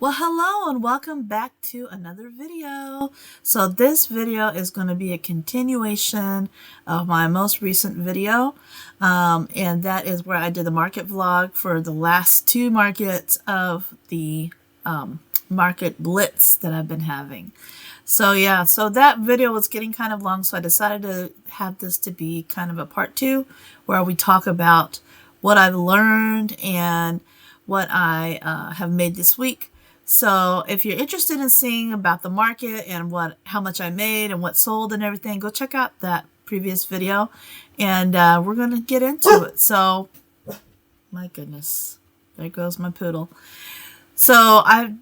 Well, hello and welcome back to another video. So this video is going to be a continuation of my most recent video. And that is where I did the market vlog for the last two markets of the Market Blitz that I've been having. So yeah, so that video was getting kind of long, so I decided to have this to be kind of a part two where we talk about what I've learned and what I have made this week. So if you're interested in seeing about the market and how much I made and what sold and everything, go check out that previous video, and we're going to get into it. So, my goodness, there goes my poodle. So I've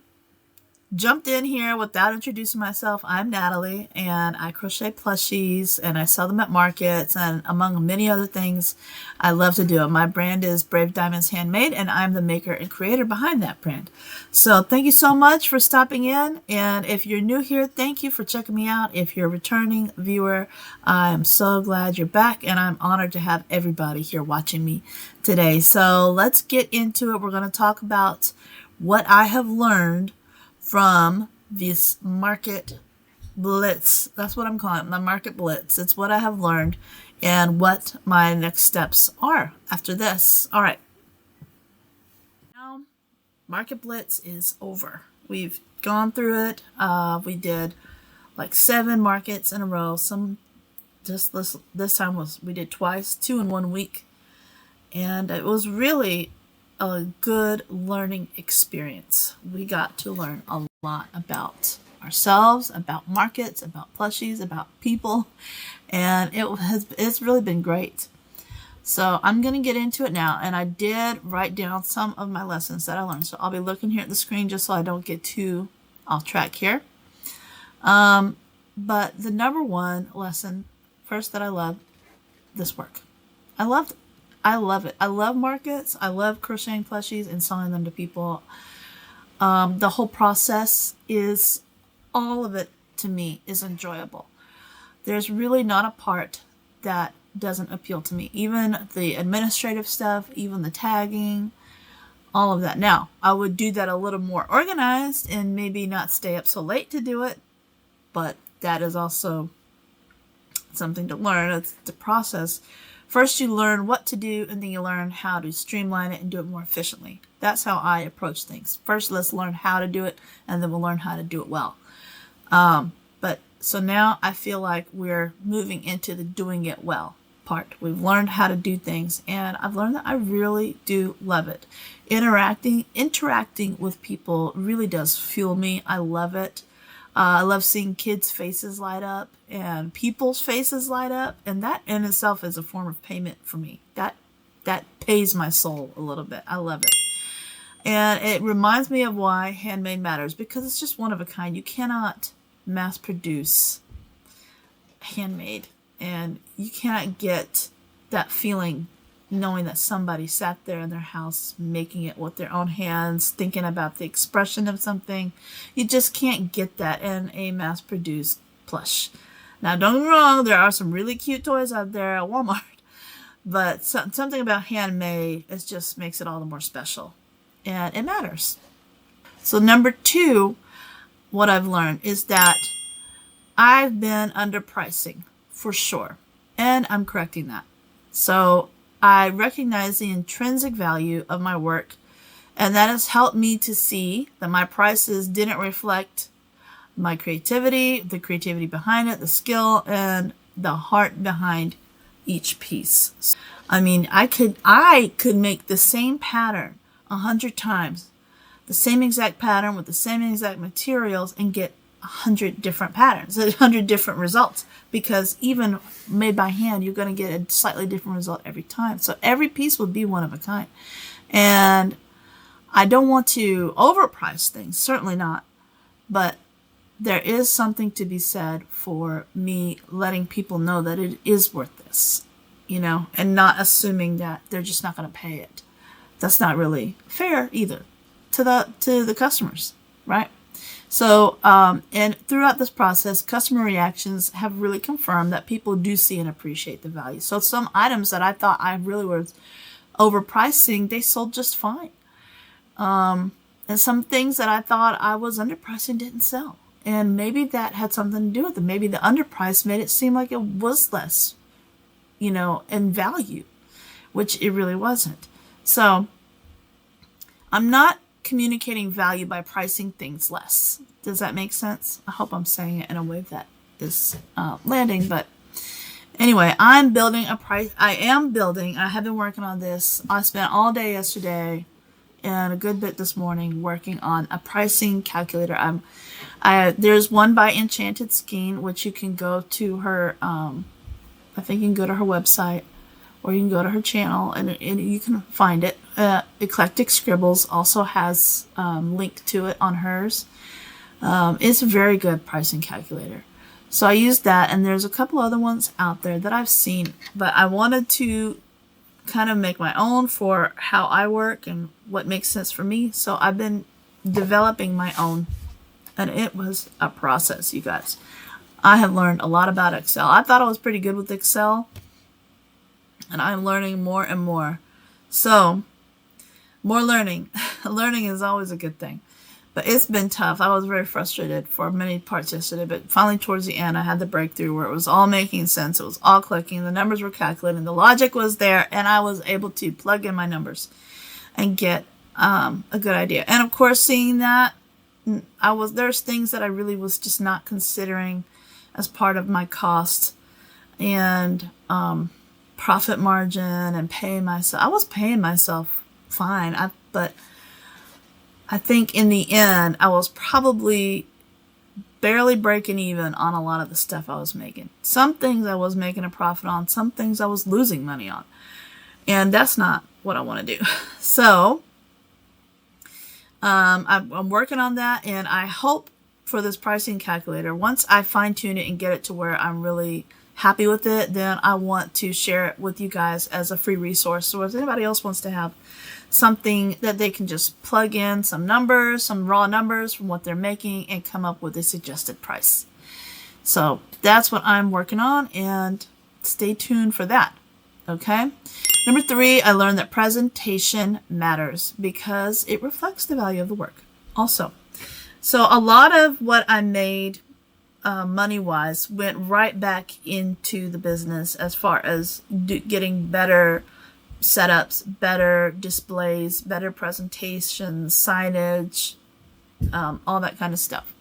jumped in here without introducing myself. I'm Natalie, and I crochet plushies, and I sell them at markets, and among many other things I love to do. My brand is Brave Diamonds Handmade, and I'm the maker and creator behind that brand. So thank you so much for stopping in, and if you're new here, thank you for checking me out. If you're a returning viewer, I'm so glad you're back, and I'm honored to have everybody here watching me today. So let's get into it. We're going to talk about what I have learned from this Market Blitz. That's what I'm calling it, my Market Blitz. It's what I have learned and what my next steps are after this. All right. Now, Market Blitz is over. We've gone through it. We did like 7 markets in a row. Some just this time we did twice, 2 in 1 week. And it was really a good learning experience. We got to learn a lot about ourselves, about markets, about plushies, about people, and it's really been great. So I'm going to get into it now, and I did write down some of my lessons that I learned. So I'll be looking here at the screen just so I don't get too off track here. But the number one lesson, first, that I love this work. I love it. I love it. I love markets. I love crocheting plushies and selling them to people. The whole process is, all of it to me is enjoyable. There's really not a part that doesn't appeal to me. Even the administrative stuff, even the tagging, all of that. Now, I would do that a little more organized and maybe not stay up so late to do it, but that is also something to learn. It's the process. First, you learn what to do, and then you learn how to streamline it and do it more efficiently. That's how I approach things. First, let's learn how to do it, and then we'll learn how to do it well. So now I feel like we're moving into the doing it well part. We've learned how to do things, and I've learned that I really do love it. Interacting with people really does fuel me. I love it. I love seeing kids' faces light up and people's faces light up, and that in itself is a form of payment for me. That pays my soul a little bit. I love it. And it reminds me of why handmade matters, because it's just one of a kind. You cannot mass produce handmade, and you cannot get that feeling knowing that somebody sat there in their house making it with their own hands, thinking about the expression of something. You just can't get that in a mass-produced plush. Now, don't get me wrong, there are some really cute toys out there at Walmart, but something about handmade, it just makes it all the more special, and it matters. So number 2, what I've learned is that I've been underpricing for sure, and I'm correcting that. So I recognize the intrinsic value of my work, and that has helped me to see that my prices didn't reflect my creativity, the creativity behind it, the skill, and the heart behind each piece. I mean, I could make the same pattern 100 times, the same exact pattern with the same exact materials, and get 100 different patterns, 100 different results, because even made by hand, you're going to get a slightly different result every time. So every piece would be one of a kind. And I don't want to overprice things, certainly not, but there is something to be said for me letting people know that it is worth this, and not assuming that they're just not going to pay it. That's not really fair either to the customers, right? So, and throughout this process, customer reactions have really confirmed that people do see and appreciate the value. So some items that I thought I really was overpricing, they sold just fine. And some things that I thought I was underpricing didn't sell. And maybe that had something to do with it. Maybe the underprice made it seem like it was less, in value, which it really wasn't. So I'm not communicating value by pricing things less. Does that make sense? I hope I'm saying it in a way that is landing. But anyway, I am building. I have been working on this. I spent all day yesterday and a good bit this morning working on a pricing calculator. There's one by Enchanted Skein, which you can go to her. I think you can go to her website, or you can go to her channel, and you can find it. Eclectic Scribbles also has link to it on hers. It's a very good pricing calculator. So I used that, and there's a couple other ones out there that I've seen, but I wanted to kind of make my own for how I work and what makes sense for me. So I've been developing my own, and it was a process, you guys. I have learned a lot about Excel. I thought I was pretty good with Excel, and I'm learning more and more. So more learning. Learning is always a good thing. But it's been tough. I was very frustrated for many parts yesterday, but finally towards the end I had the breakthrough where it was all making sense. It was all clicking. The numbers were calculating. The logic was there, and I was able to plug in my numbers and get a good idea. And of course, seeing that, there's things that I really was just not considering as part of my cost and profit margin and paying myself. I was paying myself fine, but I think in the end, I was probably barely breaking even on a lot of the stuff I was making. Some things I was making a profit on, some things I was losing money on. And that's not what I want to do. So I'm working on that, and I hope for this pricing calculator, once I fine tune it and get it to where I'm really happy with it, then I want to share it with you guys as a free resource. So if anybody else wants to have something that they can just plug in some numbers, some raw numbers from what they're making, and come up with a suggested price. So that's what I'm working on, and stay tuned for that. Okay. Number 3, I learned that presentation matters because it reflects the value of the work also. So a lot of what I made money-wise went right back into the business as far as getting better setups, better displays, better presentations, signage, all that kind of stuff.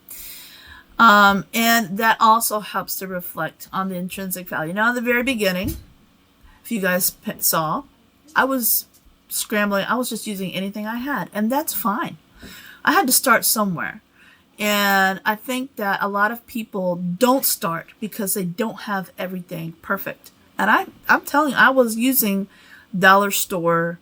And that also helps to reflect on the intrinsic value. Now, at the very beginning, if you guys saw, I was scrambling. I was just using anything I had, and that's fine. I had to start somewhere. And I think that a lot of people don't start because they don't have everything perfect. And I'm telling you, I was using dollar store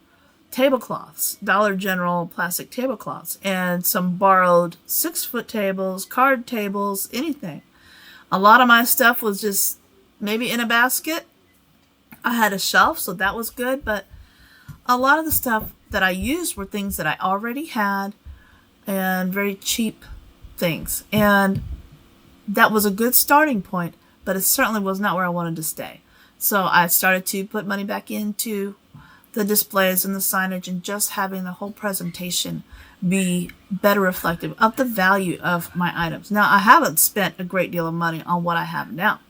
tablecloths, Dollar General plastic tablecloths, and some borrowed 6-foot tables, card tables, anything. A lot of my stuff was just maybe in a basket. I had a shelf, so that was good, but a lot of the stuff that I used were things that I already had and very cheap things. And that was a good starting point, but it certainly was not where I wanted to stay. So I started to put money back into the displays and the signage, and just having the whole presentation be better reflective of the value of my items. Now, I haven't spent a great deal of money on what I have now,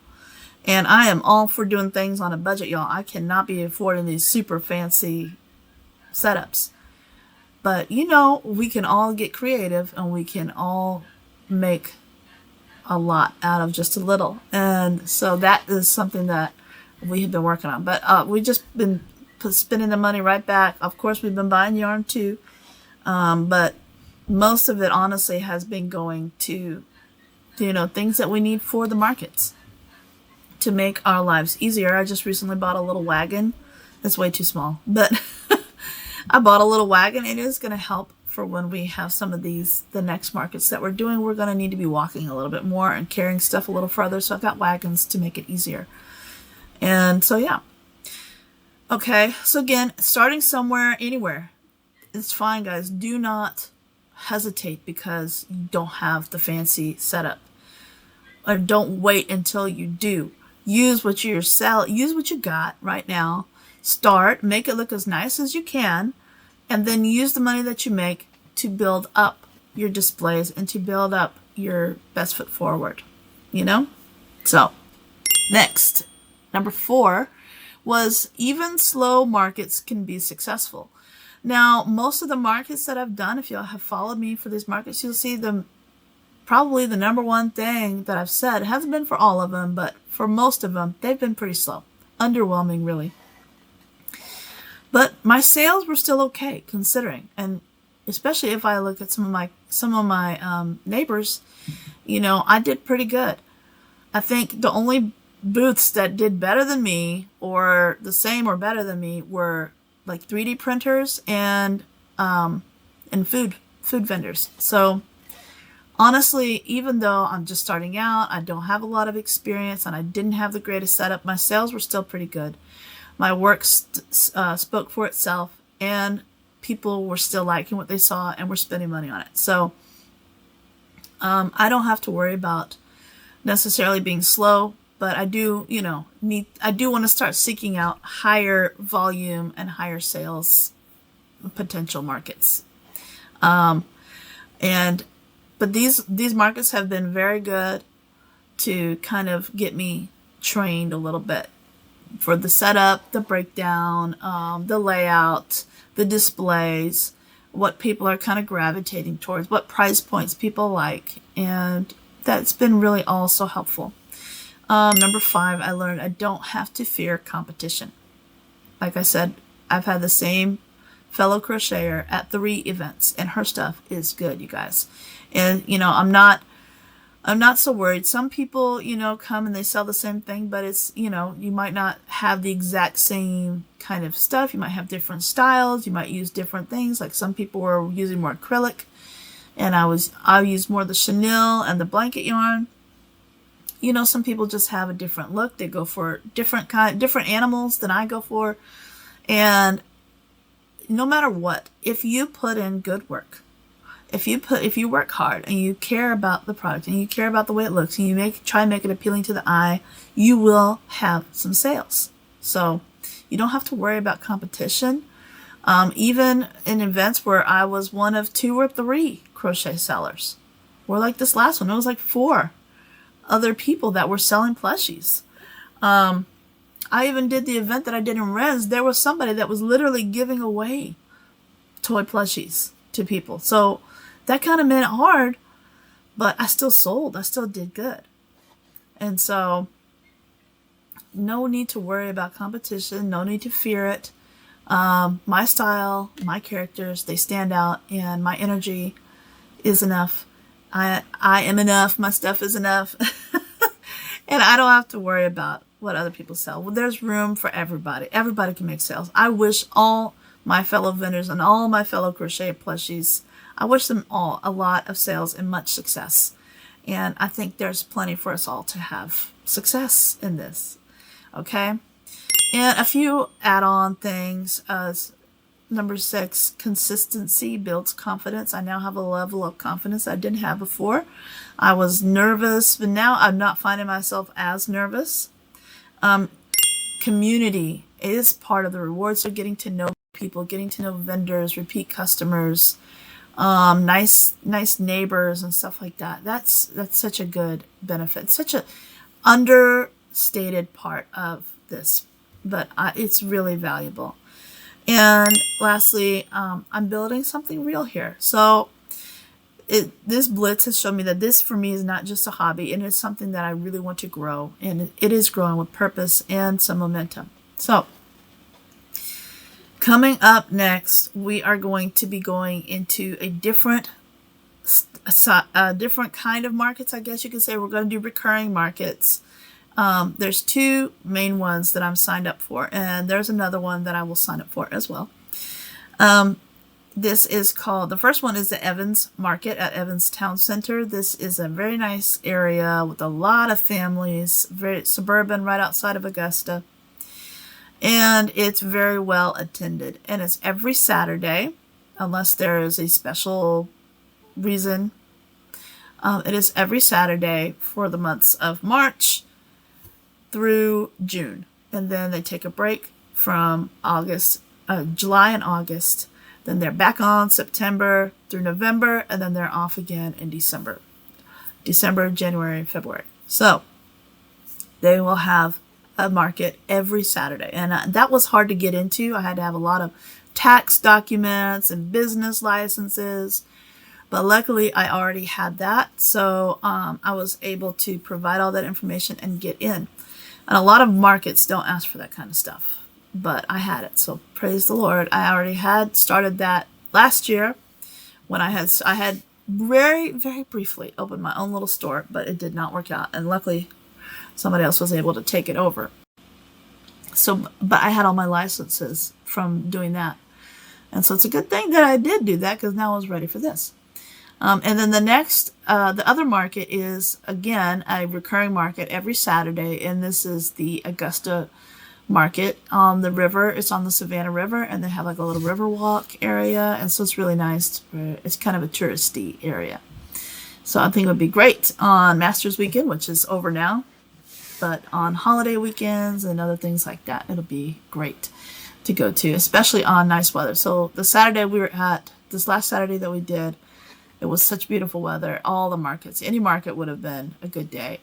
and I am all for doing things on a budget, y'all. I cannot be affording these super fancy setups. But, we can all get creative, and we can all make a lot out of just a little. And so that is something that we have been working on. But we just been spending the money right back. Of course, we've been buying yarn too. But most of it, honestly, has been going to, things that we need for the markets to make our lives easier. I just recently bought a little wagon. It's way too small, but I bought a little wagon. It is going to help for when we have some of the next markets that we're doing. We're going to need to be walking a little bit more and carrying stuff a little further. So I've got wagons to make it easier. And so, yeah. Okay. So again, starting somewhere, anywhere, it's fine, guys. Do not hesitate because you don't have the fancy setup, or don't wait until you do. Use what you got right now. Start, make it look as nice as you can, and then use the money that you make to build up your displays and to build up your best foot forward, you know? So, next, number 4 was even slow markets can be successful. Now, most of the markets that I've done, if you have followed me for these markets, you'll see probably the number one thing that I've said, it hasn't been for all of them, but for most of them, they've been pretty slow. Underwhelming, really. But my sales were still okay, considering. And especially if I look at some of my neighbors, you know, I did pretty good. I think the only booths that did better than me, or the same or better than me, were like 3D printers and food vendors. So honestly, even though I'm just starting out, I don't have a lot of experience, and I didn't have the greatest setup, my sales were still pretty good. My work spoke for itself, and people were still liking what they saw and were spending money on it. So I don't have to worry about necessarily being slow, but I do, I do want to start seeking out higher volume and higher sales potential markets. But these markets have been very good to kind of get me trained a little bit for the setup, the breakdown, the layout, the displays, what people are kind of gravitating towards, what price points people like, and that's been really also helpful. Number 5, I learned I don't have to fear competition. Like I said, I've had the same fellow crocheter at 3 events, and her stuff is good, you guys. And I'm not so worried. Some people, come and they sell the same thing, but it's, you might not have the exact same kind of stuff. You might have different styles. You might use different things. Like some people were using more acrylic, and I used more of the chenille and the blanket yarn. Some people just have a different look. They go for different animals than I go for. And no matter what, if you put in good work, if you work hard and you care about the product and you care about the way it looks and you try and make it appealing to the eye, you will have some sales. So you don't have to worry about competition. Even in events where I was one of 2 or 3 crochet sellers, or like this last one, it was like 4 other people that were selling plushies. I even did the event that I did in Res. There was somebody that was literally giving away toy plushies to people. So that kind of made it hard, but I still sold. I still did good. And so no need to worry about competition. No need to fear it. My style, my characters, they stand out, and my energy is enough. I am enough. My stuff is enough. And I don't have to worry about what other people sell. Well, there's room for everybody. Everybody can make sales. I wish all my fellow vendors and all my fellow crochet plushies, I wish them all a lot of sales and much success. And I think there's plenty for us all to have success in this. Okay? And a few add-on things. Number 6, consistency builds confidence. I now have a level of confidence I didn't have before. I was nervous, but now I'm not finding myself as nervous. Community is part of the rewards. So getting to know people, getting to know vendors, repeat customers, nice neighbors and stuff like that. That's such a good benefit. Such a understated part of this, but it's really valuable. And lastly, I'm building something real here. So this Blitz has shown me that this for me is not just a hobby, and it's something that I really want to grow, and it is growing with purpose and some momentum. So coming up next, we are going to be going into a different kind of markets, I guess you could say. We're going to do recurring markets. There's 2 main ones that I'm signed up for, and there's another one that I will sign up for as well. This is called, the first one is the Evans Market at Evans Town Center. This is a very nice area with a lot of families, very suburban, right outside of Augusta. And it's very well attended. And it's every Saturday, unless there is a special reason. It is every Saturday for the months of March through June. And then they take a break from July and August. Then they're back on September through November, and then they're off again in December. December, January, February. So they will have a market every Saturday. And that was hard to get into. I had to have a lot of tax documents and business licenses. But luckily, I already had that. So I was able to provide all that information and get in. And a lot of markets don't ask for that kind of stuff. But I had it. So praise the Lord. I already had started that last year when I had very, very briefly opened my own little store, but it did not work out. And luckily, somebody else was able to take it over. So, but I had all my licenses from doing that. And so it's a good thing that I did do that, because now I was ready for this. And then the other market is, again, a recurring market every Saturday. And this is the Augusta market on the river. It's on the Savannah River, and they have like a little river walk area. And so it's really nice. It's kind of a touristy area. So I think it would be great on Masters Weekend, which is over now. But on holiday weekends and other things like that, it'll be great to go to, especially on nice weather. So the Saturday we were at, this last Saturday that we did, it was such beautiful weather. All the markets, any market would have been a good day.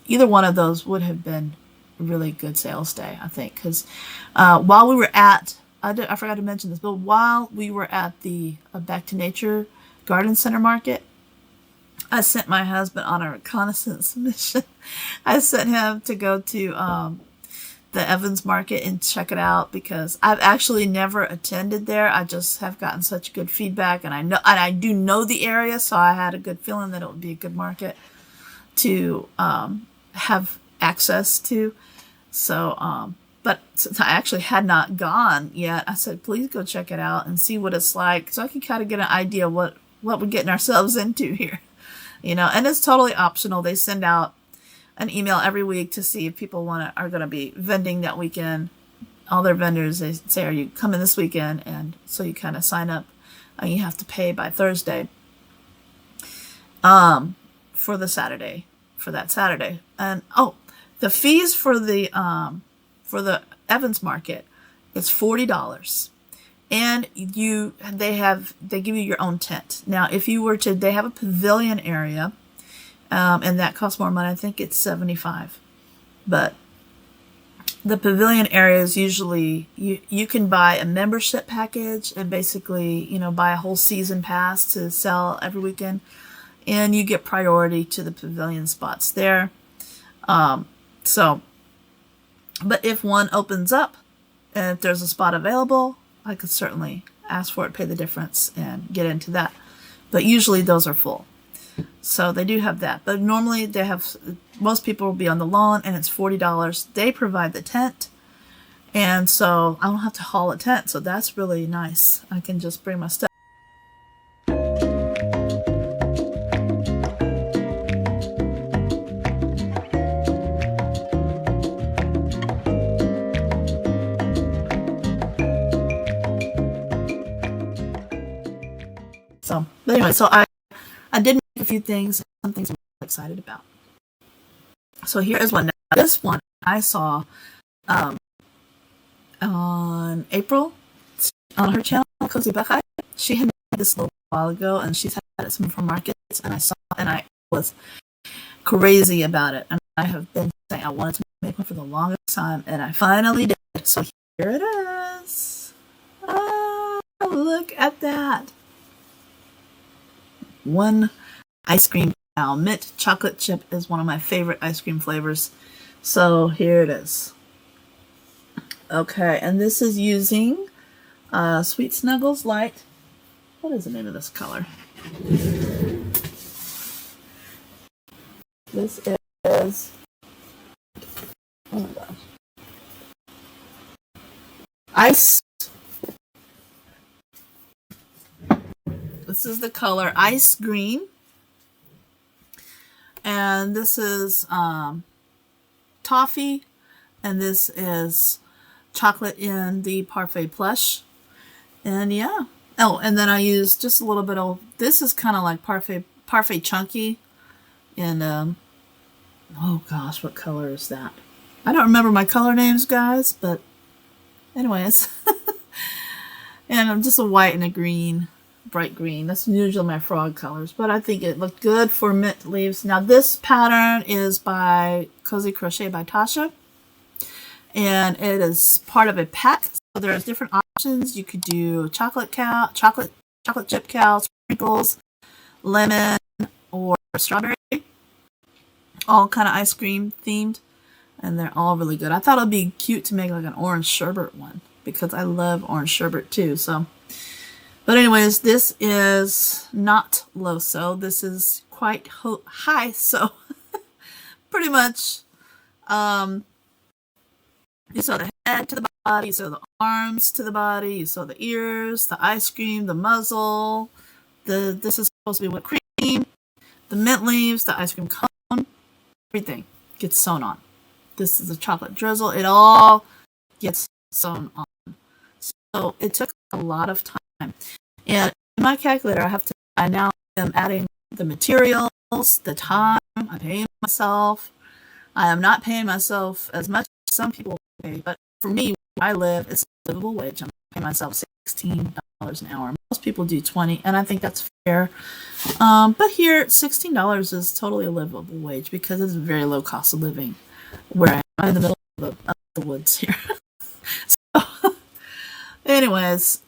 Either one of those would have been a really good sales day, I think. Because while we were at, I forgot to mention this, but while we were at the Back to Nature Garden Center market, I sent my husband on a reconnaissance mission. I sent him to go to the Evans Market and check it out, because I've actually never attended there. I just have gotten such good feedback, and I do know the area, so I had a good feeling that it would be a good market to have access to. So, but since I actually had not gone yet, I said, please go check it out and see what it's like, so I can kind of get an idea what we're getting ourselves into here. And it's totally optional. They send out an email every week to see if people are going to be vending that weekend. All their vendors, they say, are you coming this weekend? And so you kind of sign up, and you have to pay by Thursday for that Saturday. And the fees for the Evans Market is $40. And they give you your own tent. Now, if you were to, they have a pavilion area, and that costs more money. I think it's $75. But the pavilion area is usually, you can buy a membership package and basically, buy a whole season pass to sell every weekend. And you get priority to the pavilion spots there. But if one opens up and if there's a spot available, I could certainly ask for it, pay the difference, and get into that. But usually those are full. So they do have that. But normally most people will be on the lawn, and it's $40. They provide the tent. And so I don't have to haul a tent. So that's really nice. I can just bring my stuff. But anyway, so I did make a few things, some things I'm excited about. So here is one. Now, this one I saw on April on her channel, Cozy Buckeye. She had made this a little while ago, and she's had it some from markets, and I saw it, and I was crazy about it. And I have been saying I wanted to make one for the longest time, and I finally did. So here it is. Oh, look at that. One ice cream. Now, mint chocolate chip is one of my favorite ice cream flavors. So here it is. Okay, and this is using Sweet Snuggles Light. What is the name of this color? This is, oh my gosh, Ice. This is the color Ice Green. And this is Toffee. And this is chocolate in the Parfait Plush. And yeah. Oh, and then I use just a little bit of, this is kind of like Parfait Chunky. And, oh gosh, what color is that? I don't remember my color names, guys, but anyways. And just a white and a green, bright green. That's usually my frog colors, but I think it looked good for mint leaves. Now this pattern is by Cozy Crochet by Tasha, and it is part of a pack. So there's different options. You could do chocolate chip cow, sprinkles, lemon, or strawberry, all kind of ice cream themed, and they're all really good. I thought it'd be cute to make like an orange sherbet one, because I love orange sherbet too. So, but anyways, this is not low sew. This is quite high sew. Pretty much, you sew the head to the body, you sew the arms to the body, you sew the ears, the ice cream, the muzzle. This is supposed to be whipped cream, the mint leaves, the ice cream cone, everything gets sewn on. This is a chocolate drizzle. It all gets sewn on. So it took a lot of time. And in my calculator, I now am adding the materials, the time. I'm paying myself. I am not paying myself as much as some people pay, but for me, where I live, it's a livable wage. I'm paying myself $16 an hour. Most people do $20, and I think that's fair. But here, $16 is totally a livable wage because it's a very low cost of living where I'm in the middle of the woods here. So, anyways,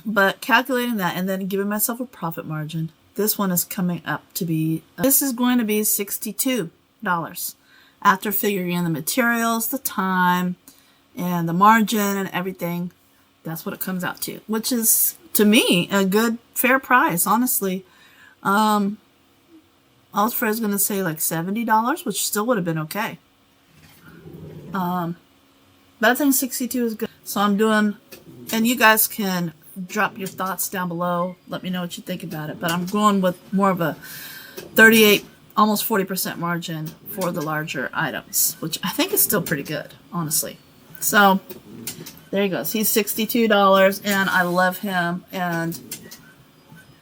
but calculating that and then giving myself a profit margin, this one is coming up to be, this is going to be $62 after figuring in the materials, the time, and the margin and everything. That's what it comes out to, which is, to me, a good, fair price, honestly. I was first going to say like $70, which still would have been okay. But I think 62 is good. So I'm doing, and you guys can drop your thoughts down below. Let me know what you think about it. But I'm going with more of a 38, almost 40% margin for the larger items, which I think is still pretty good, honestly. So there he goes. He's $62, and I love him, and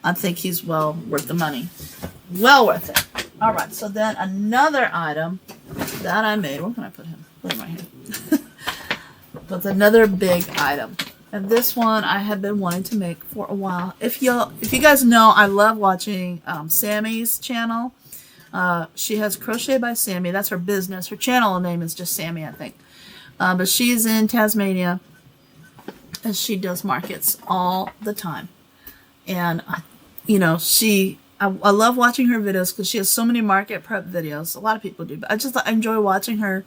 I think he's well worth the money. Well worth it. All right, so then another item that I made. Where can I put him? Put him right here. But another big item. And this one I have been wanting to make for a while. If you guys know, I love watching Sammy's channel. She has Crochet by Sammy. That's her business. Her channel name is just Sammy, I think. But she's in Tasmania, and she does markets all the time. And, I love watching her videos because she has so many market prep videos. A lot of people do, but I enjoy watching her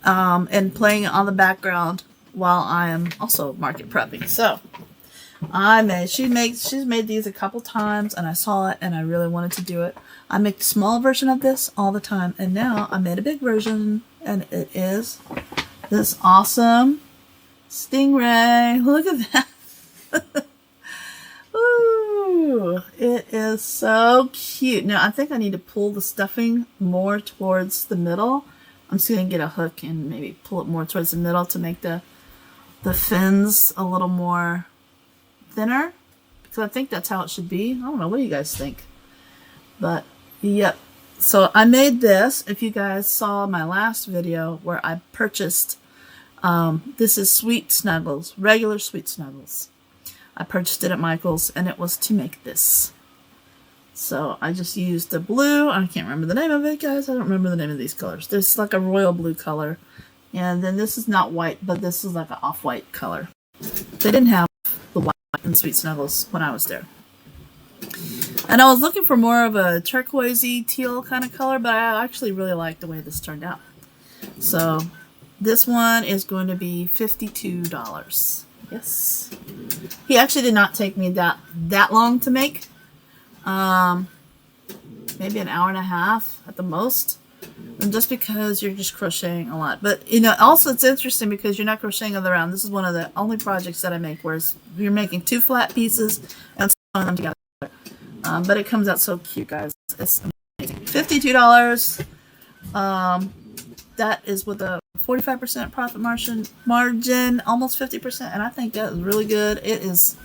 and playing it on the background while I am also market prepping. So she's made these a couple times, and I saw it and I really wanted to do it. I make a small version of this all the time, and now I made a big version, and it is this awesome stingray. Look at that. Ooh, it is so cute. Now I think I need to pull the stuffing more towards the middle. I'm just going to get a hook and maybe pull it more towards the middle to make the fins a little more thinner, because I think that's how it should be. I don't know. What do you guys think? But yep. So I made this. If you guys saw my last video where I purchased, this is Sweet Snuggles, regular Sweet Snuggles. I purchased it at Michael's, and it was to make this. So I just used the blue. I can't remember the name of it, guys. I don't remember the name of these colors. This is like a royal blue color. And then this is not white, but this is like an off-white color. They didn't have the white in Sweet Snuggles when I was there. And I was looking for more of a turquoisey teal kind of color, but I actually really like the way this turned out. So this one is going to be $52. Yes. He actually did not take me that long to make. Maybe an hour and a half at the most. And just because you're just crocheting a lot. But, also it's interesting because you're not crocheting all around. This is one of the only projects that I make where you're making two flat pieces and sewing them together. But it comes out so cute, guys. It's amazing. $52. That is with a 45% profit margin, almost 50%, and I think that is really good. It is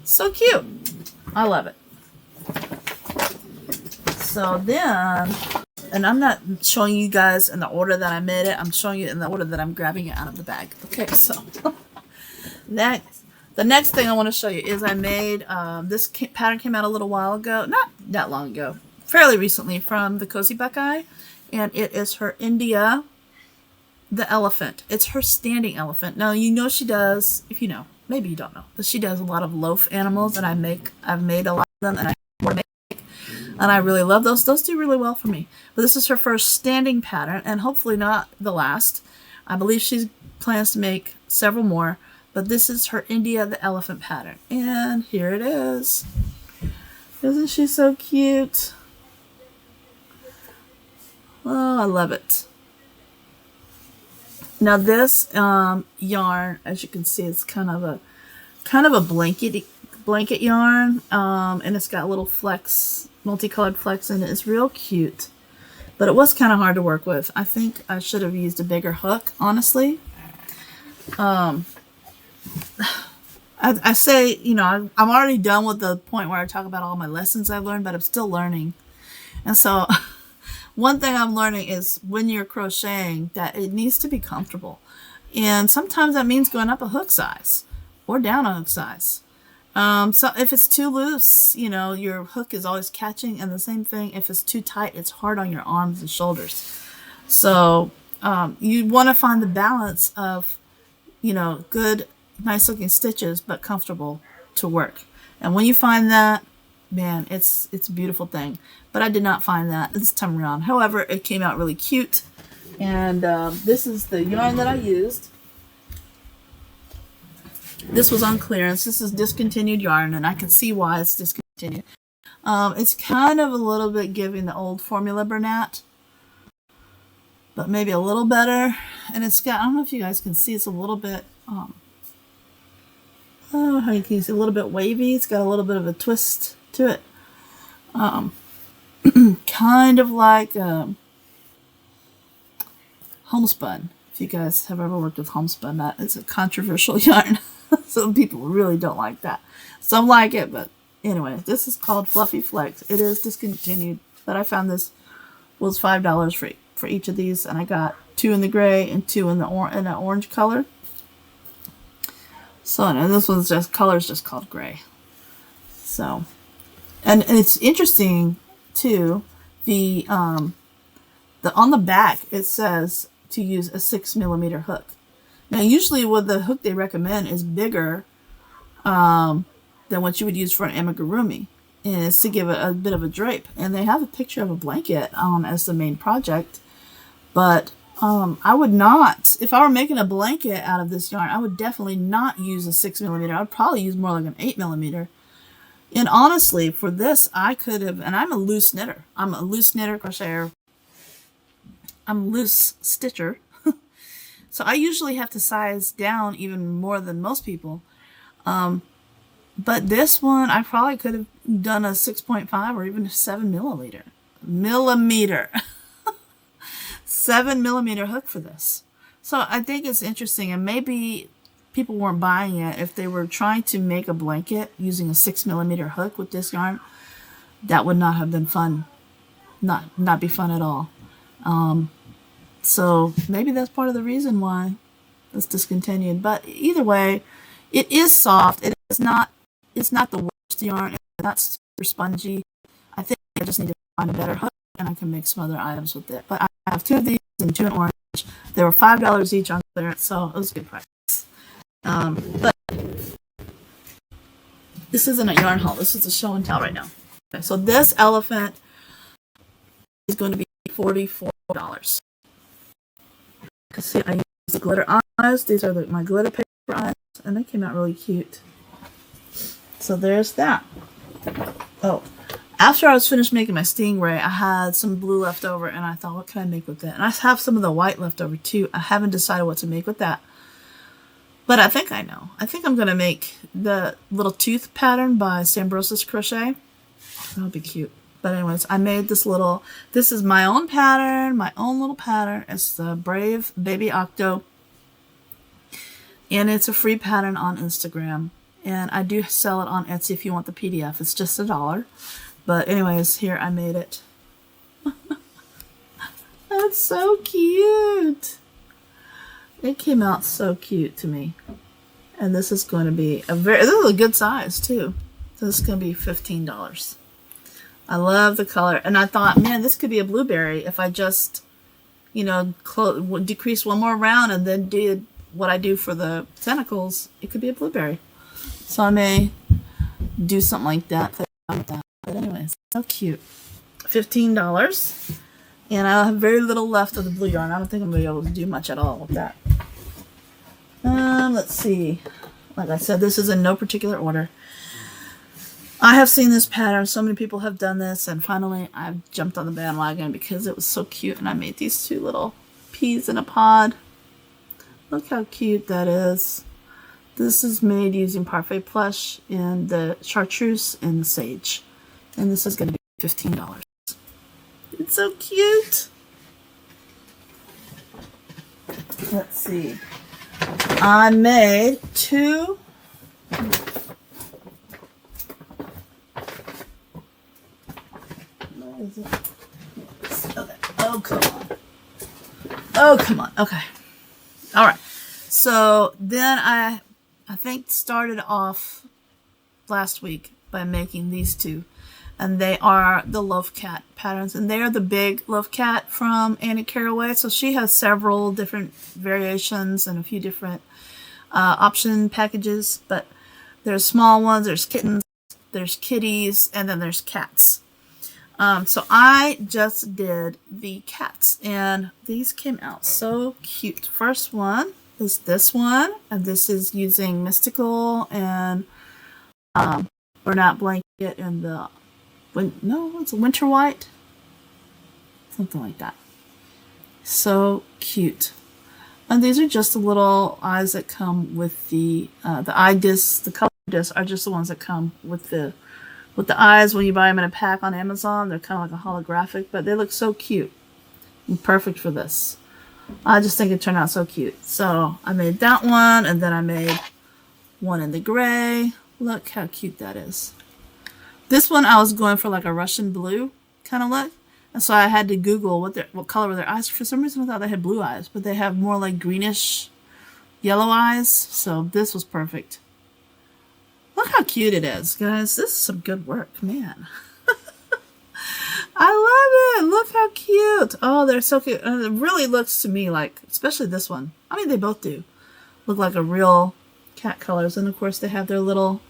so cute. I love it. So then, and I'm not showing you guys in the order that I made it. I'm showing you in the order that I'm grabbing it out of the bag. Okay, so Next, the next thing I want to show you is I made, this pattern came out a little while ago, not that long ago, fairly recently, from the Cozy Buckeye, and it is her India the elephant. It's her standing elephant. Now you know she does, if you know, maybe you don't know, but she does a lot of loaf animals, and I've made a lot of them, and I have more to make, and I really love those. Those do really well for me. But this is her first standing pattern, and hopefully not the last. I believe she plans to make several more, but this is her India the elephant pattern, and here it is. Isn't she so cute? Oh, I love it. Now this yarn, as you can see, it's kind of a blanket yarn, and it's got little flecks, multicolored flecks in it. It's real cute, but it was kind of hard to work with. I think I should have used a bigger hook, honestly. I say, you know, I'm already done with the point where I talk about all my lessons I've learned, but I'm still learning, and so. One thing I'm learning is when you're crocheting that it needs to be comfortable. And sometimes that means going up a hook size or down a hook size. So if it's too loose, you know, your hook is always catching. And the same thing, if it's too tight, it's hard on your arms and shoulders. So you want to find the balance of, you know, good, nice looking stitches, but comfortable to work. And when you find that, man, it's a beautiful thing. But I did not find that this time around. However, it came out really cute. And this is the yarn that I used. This was on clearance. This is discontinued yarn, and I can see why it's discontinued. It's kind of a little bit giving the old Formula Bernat, but maybe a little better. And it's got, I don't know if you guys can see, it's a little bit, oh, how you can see, a little bit wavy. It's got a little bit of a twist to it. Kind of like homespun. If you guys have ever worked with homespun, that is a controversial yarn. Some people really don't like that. Some like it, but anyway, this is called Fluffy Flex. It is discontinued, but I found this was $5 for each of these, and I got 2 in the gray and 2 in the orange color. So, and this one's just color's just called gray. So, and it's interesting too. The on the back it says to use a 6mm hook. Now, usually, what the hook they recommend is bigger than what you would use for an amigurumi, and it's to give it a bit of a drape. And they have a picture of a blanket as the main project, but I would not, if I were making a blanket out of this yarn, I would definitely not use a 6mm. I would probably use more like an 8mm. And honestly, for this, I could have, and I'm a loose knitter. I'm a loose knitter, crocheter. I'm a loose stitcher. So I usually have to size down even more than most people. But this one, I probably could have done a 6.5 or even a 7mm. 7mm hook for this. So I think it's interesting, and maybe people weren't buying it if they were trying to make a blanket using a 6mm hook with this yarn. That would not have been fun. Not be fun at all. So maybe that's part of the reason why it's discontinued. But either way, it is soft. It's not the worst yarn. It's not super spongy. I think I just need to find a better hook, and I can make some other items with it. But I have 2 of these and 2 in orange. They were $5 each on clearance, so it was a good price. But this isn't a yarn haul. This is a show and tell right now. Okay, so this elephant is going to be $44. See, I used the glitter eyes. These are my glitter paper eyes, and they came out really cute. So there's that. Oh, after I was finished making my stingray, I had some blue left over, and I thought, what can I make with that? And I have some of the white left over too. I haven't decided what to make with that, but I think I know. I think I'm going to make the little tooth pattern by Sambrosa's Crochet. That'll be cute. But anyways, I made this is my own pattern, my own little pattern. It's the Brave Baby Octo. And it's a free pattern on Instagram. And I do sell it on Etsy if you want the PDF. It's just $1. But anyways, here I made it. That's so cute. It came out so cute to me. And this is going to be this is a good size too. This is going to be $15. I love the color. And I thought, man, this could be a blueberry if I just, you know, decrease one more round and then did what I do for the tentacles. It could be a blueberry. So I may do something like that. But anyways, so cute. $15. And I have very little left of the blue yarn. I don't think I'm going to be able to do much at all with that. Let's see. Like I said, this is in no particular order. I have seen this pattern. So many people have done this. And finally, I've jumped on the bandwagon because it was so cute. And I made these two little peas in a pod. Look how cute that is. This is made using parfait plush and the chartreuse and the sage. And this is going to be $15. It's so cute. Let's see. I made two. Where is it? Okay. Oh, come on. Oh, come on. Okay. All right. So then I think started off last week by making these two. And they are the Love Cat patterns. And they are the big Love Cat from Annie Carraway. So she has several different variations and a few different option packages. But there's small ones, there's kittens, there's kitties, and then there's cats. So I just did the cats. And these came out so cute. First one is this one. And this is using Mystical and Burnout Blanket and the... No, it's a winter white. Something like that. So cute. And these are just the little eyes that come with the eye discs. The color discs are just the ones that come with the eyes when you buy them in a pack on Amazon. They're kind of like a holographic, but they look so cute. And perfect for this. I just think it turned out so cute. So I made that one, and then I made one in the gray. Look how cute that is. This one I was going for like a Russian blue kind of look. And so I had to Google what color were their eyes. For some reason I thought they had blue eyes, but they have more like greenish yellow eyes. So this was perfect. Look how cute it is, guys. This is some good work, man. I love it. Look how cute. Oh, they're so cute. And it really looks to me like, especially this one. I mean, they both do. Look like a real cat colors. And of course they have their little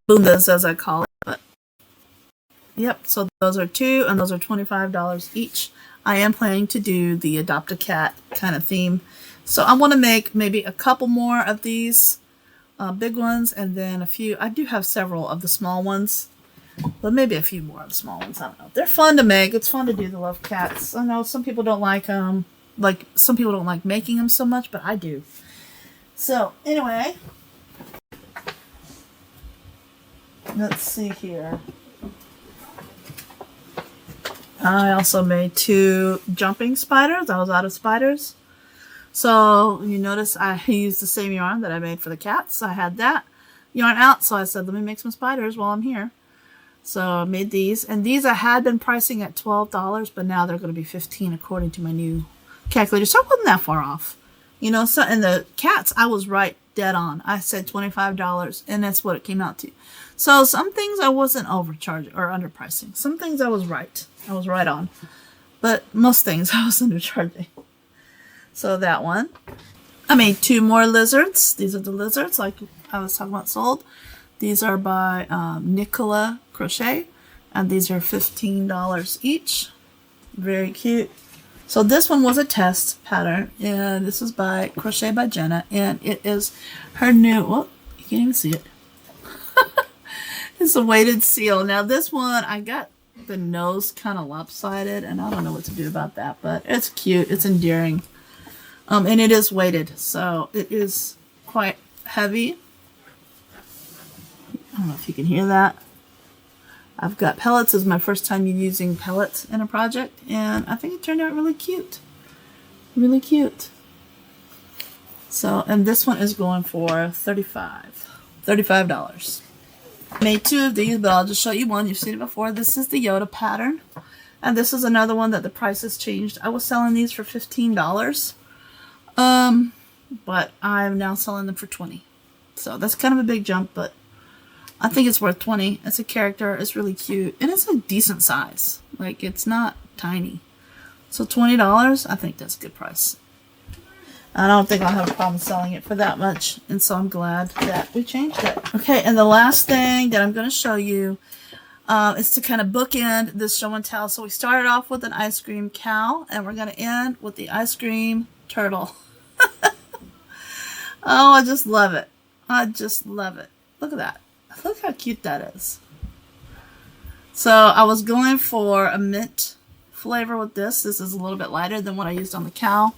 bundas, as I call it. But yep, so those are two, and those are $25 each. I am planning to do the Adopt a Cat kind of theme. So I want to make maybe a couple more of these big ones, and then a few. I do have several of the small ones, but maybe a few more of the small ones. I don't know. They're fun to make. It's fun to do the Love Cats. I know some people don't like them. Like, some people don't like making them so much, but I do. So, anyway... Let's see here. I also made two jumping spiders. I was out of spiders. So you notice I used the same yarn that I made for the cats. I had that yarn out, so I said, let me make some spiders while I'm here. So I made these. And these I had been pricing at $12, but now they're going to be $15 according to my new calculator. So I wasn't that far off. You know, so and the cats, I was right dead on. I said $25, and that's what it came out to. So some things I wasn't overcharging or underpricing. Some things I was right. I was right on. But most things I was undercharging. So that one. I made two more lizards. These are the lizards like I was talking about sold. These are by Nicola Crochet. And these are $15 each. Very cute. So this one was a test pattern, and this is by Crochet by Jenna, and it is her new, well, you can't even see it. It's a weighted seal. Now this one, I got the nose kind of lopsided, and I don't know what to do about that, but it's cute, it's endearing. And it is weighted, so it is quite heavy. I don't know if you can hear that. I've got pellets. This is my first time using pellets in a project, and I think it turned out really cute. Really cute. So, and this one is going for $35. I made two of these, but I'll just show you one. You've seen it before. This is the Yoda pattern, and this is another one that the price has changed. I was selling these for $15. but I'm now selling them for 20. So that's kind of a big jump, but I think it's worth 20. It's a character. It's really cute. And it's a decent size. Like, it's not tiny. So $20, I think that's a good price. I don't think I'll have a problem selling it for that much. And so I'm glad that we changed it. Okay, and the last thing that I'm going to show you is to kind of bookend this show and tell. So we started off with an ice cream cow, and we're going to end with the ice cream turtle. Oh, I just love it. I just love it. Look at that. Look how cute that is. So I was going for a mint flavor with this. This is a little bit lighter than what I used on the cow.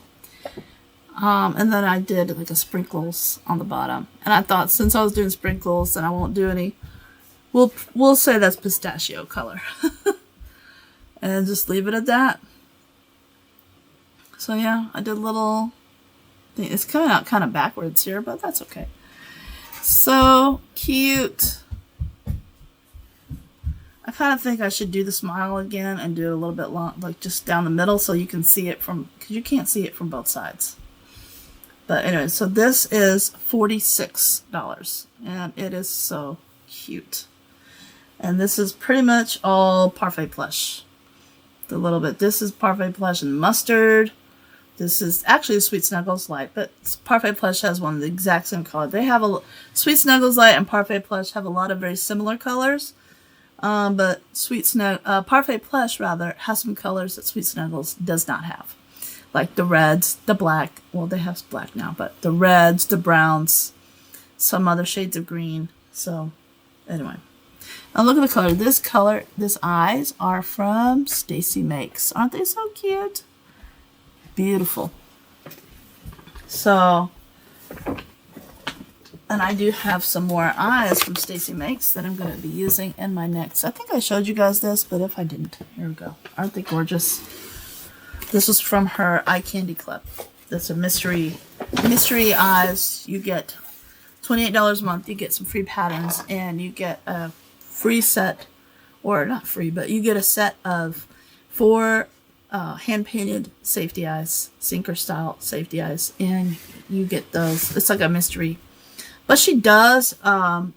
And then I did like a sprinkles on the bottom. And I thought since I was doing sprinkles, then I won't do any. We'll say that's pistachio color. And just leave it at that. So yeah, I did a little thing. It's coming out kind of backwards here, but that's okay. So cute. I kind of think I should do the smile again and do it a little bit long, like just down the middle, so you can see it from, because you can't see it from both sides. But anyway, so this is $46, and it is so cute. And this is pretty much all parfait plush. A little bit. This is parfait plush and mustard. This is actually a Sweet Snuggles Light, but Parfait Plush has one of the exact same color. They have Sweet Snuggles Light and Parfait Plush have a lot of very similar colors, but Parfait Plush rather has some colors that Sweet Snuggles does not have, like the reds, the black. Well, they have black now, but the reds, the browns, some other shades of green. So, anyway, now look at the color. This eyes are from Stacy Makes. Aren't they so cute? Beautiful. So, and I do have some more eyes from Stacy Makes that I'm going to be using in my next. I think I showed you guys this, but if I didn't, here we go. Aren't they gorgeous? This was from her Eye Candy Club. That's a mystery eyes. You get $28 a month. You get some free patterns, and you get a free set, or not free, but you get a set of 4 hand-painted safety eyes, sinker style safety eyes, and you get those. It's like a mystery. But she does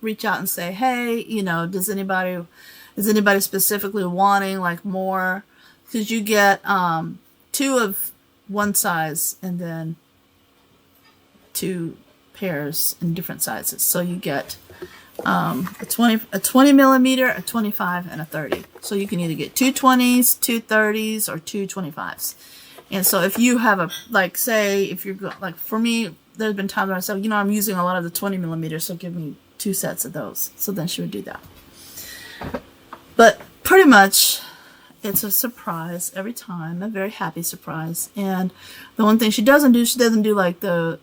reach out and say, hey, you know, is anybody specifically wanting like more? Because you get 2 of one size and then 2 pairs in different sizes. So you get a 20 millimeter, a 25, and a 30. So you can either get 2 20s, 2 30s, or 2 25s. And so if you have say, if you're like, for me, there's been times where I said, you know, I'm using a lot of the 20 millimeters, so give me 2 sets of those. So then she would do that. But pretty much, it's a surprise every time, a very happy surprise. And the one thing she doesn't do like the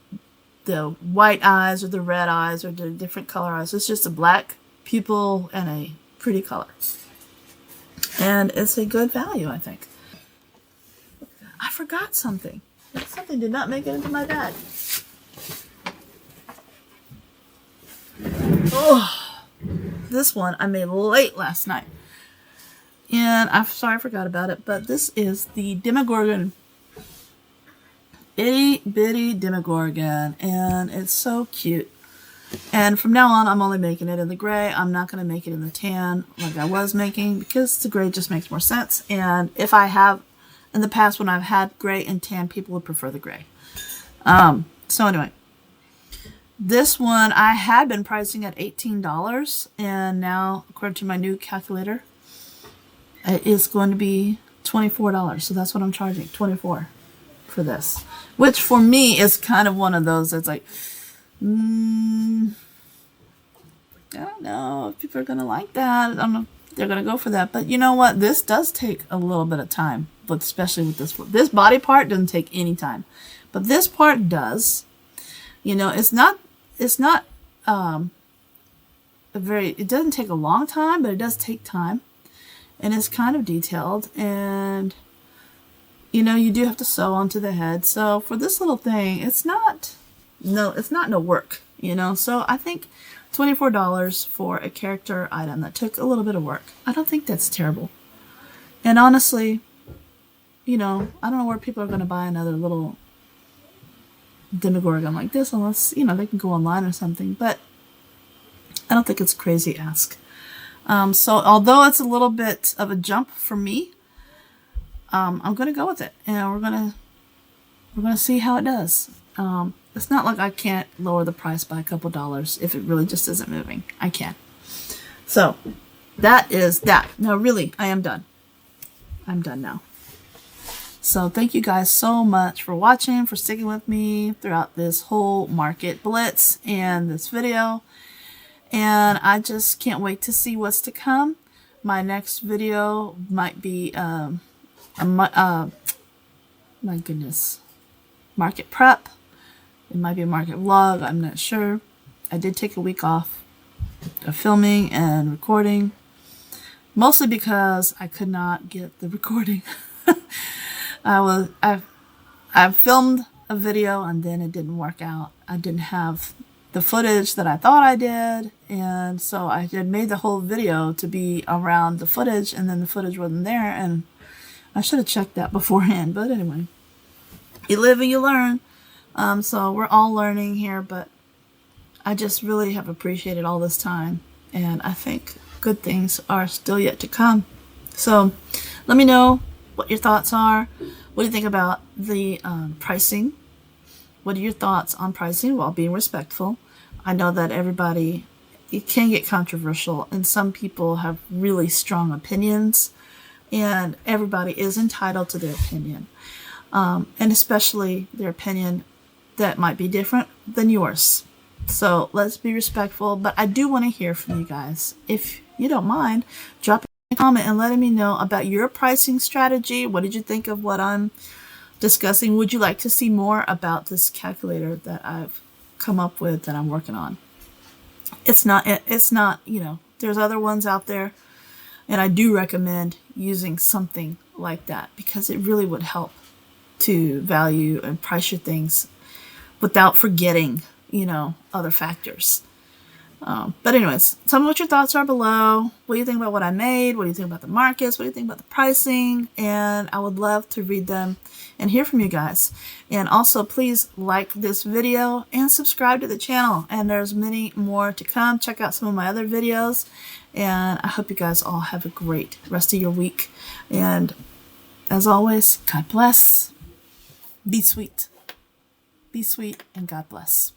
white eyes or the red eyes or the different color eyes. It's just a black pupil and a pretty color. And it's a good value, I think. I forgot something. Something did not make it into my bag. Oh, this one I made late last night. And I'm sorry I forgot about it, but this is the Demogorgon. Itty bitty Demogorgon, and it's so cute. And from now on, I'm only making it in the gray. I'm not going to make it in the tan like I was making, because the gray just makes more sense. And if I have, in the past when I've had gray and tan, people would prefer the gray. So anyway, this one I had been pricing at $18, and now, according to my new calculator, it is going to be $24. So that's what I'm charging, $24 for this. Which for me is kind of one of those that's like, I don't know if people are going to like that. I don't know if they're going to go for that. But you know what? This does take a little bit of time, but especially with this one. This body part doesn't take any time, but this part does. You know, it doesn't take a long time, but it does take time. And it's kind of detailed, and you know, you do have to sew onto the head. So for this little thing, it's not no work, you know. So I think $24 for a character item that took a little bit of work, I don't think that's terrible. And honestly, you know, I don't know where people are going to buy another little demogorgon like this unless, you know, they can go online or something. But I don't think it's a crazy ask. So although it's a little bit of a jump for me, I'm going to go with it. And we're going to see how it does. It's not like I can't lower the price by a couple dollars if it really just isn't moving. I can. So that is that. No, really, I am done. I'm done now. So thank you guys so much for watching, for sticking with me throughout this whole market blitz and this video. And I just can't wait to see what's to come. My next video might be, my goodness, market prep. It might be a market vlog. I'm not sure. I did take a week off of filming and recording, mostly because I could not get the recording. I filmed a video and then it didn't work out. I didn't have the footage that I thought I did, and so I had made the whole video to be around the footage, and then the footage wasn't there, and I should have checked that beforehand. But anyway, you live and you learn. So we're all learning here, but I just really have appreciated all this time, and I think good things are still yet to come. So let me know what your thoughts are. What do you think about the pricing? What are your thoughts on pricing while being respectful? I know that everybody, it can get controversial, and some people have really strong opinions, and everybody is entitled to their opinion, and especially their opinion that might be different than yours. So let's be respectful, but I do want to hear from you guys. If you don't mind, drop a comment and letting me know about your pricing strategy. What did you think of what I'm discussing? Would you like to see more about this calculator that I've come up with, that I'm working on? It's not, you know, there's other ones out there, and I do recommend using something like that because it really would help to value and price your things without forgetting, you know, other factors. But anyways, tell me what your thoughts are below. What do you think about what I made? What do you think about the markets? What do you think about the pricing? And I would love to read them and hear from you guys. And also, please like this video and subscribe to the channel. And there's many more to come. Check out some of my other videos. And I hope you guys all have a great rest of your week. And as always, God bless. Be sweet. Be sweet and God bless.